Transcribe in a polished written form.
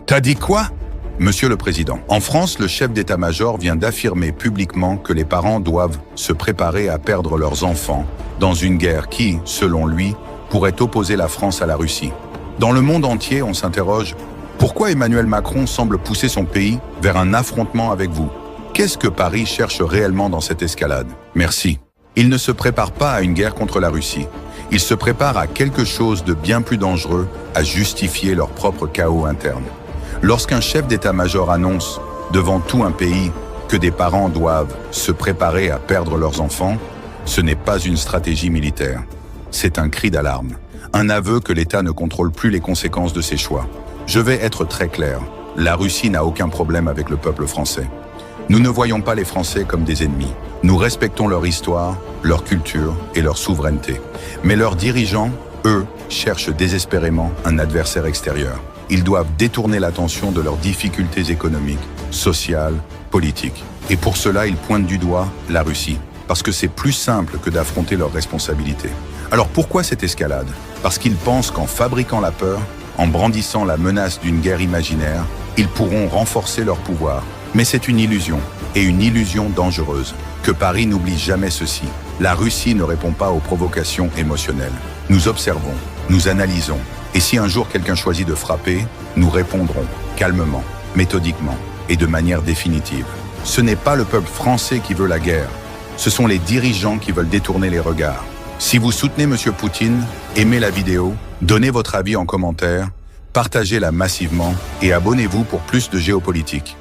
T'as dit quoi? Monsieur le Président, en France, le chef d'état-major vient d'affirmer publiquement que les parents doivent se préparer à perdre leurs enfants dans une guerre qui, selon lui, pourrait opposer la France à la Russie. Dans le monde entier, on s'interroge, pourquoi Emmanuel Macron semble pousser son pays vers un affrontement avec vous? Qu'est-ce que Paris cherche réellement dans cette escalade? Merci. Il ne se prépare pas à une guerre contre la Russie. Il se prépare à quelque chose de bien plus dangereux, à justifier leur propre chaos interne. Lorsqu'un chef d'état-major annonce, devant tout un pays, que des parents doivent se préparer à perdre leurs enfants, ce n'est pas une stratégie militaire. C'est un cri d'alarme, un aveu que l'État ne contrôle plus les conséquences de ses choix. Je vais être très clair, la Russie n'a aucun problème avec le peuple français. Nous ne voyons pas les Français comme des ennemis. Nous respectons leur histoire, leur culture et leur souveraineté. Mais leurs dirigeants, eux, cherchent désespérément un adversaire extérieur. Ils doivent détourner l'attention de leurs difficultés économiques, sociales, politiques. Et pour cela, ils pointent du doigt la Russie, parce que c'est plus simple que d'affronter leurs responsabilités. Alors pourquoi cette escalade? Parce qu'ils pensent qu'en fabriquant la peur, en brandissant la menace d'une guerre imaginaire, ils pourront renforcer leur pouvoir. Mais c'est une illusion, et une illusion dangereuse. Que Paris n'oublie jamais ceci. La Russie ne répond pas aux provocations émotionnelles. Nous observons, nous analysons. Et si un jour quelqu'un choisit de frapper, nous répondrons calmement, méthodiquement et de manière définitive. Ce n'est pas le peuple français qui veut la guerre. Ce sont les dirigeants qui veulent détourner les regards. Si vous soutenez M. Poutine, aimez la vidéo, donnez votre avis en commentaire, partagez-la massivement et abonnez-vous pour plus de géopolitique.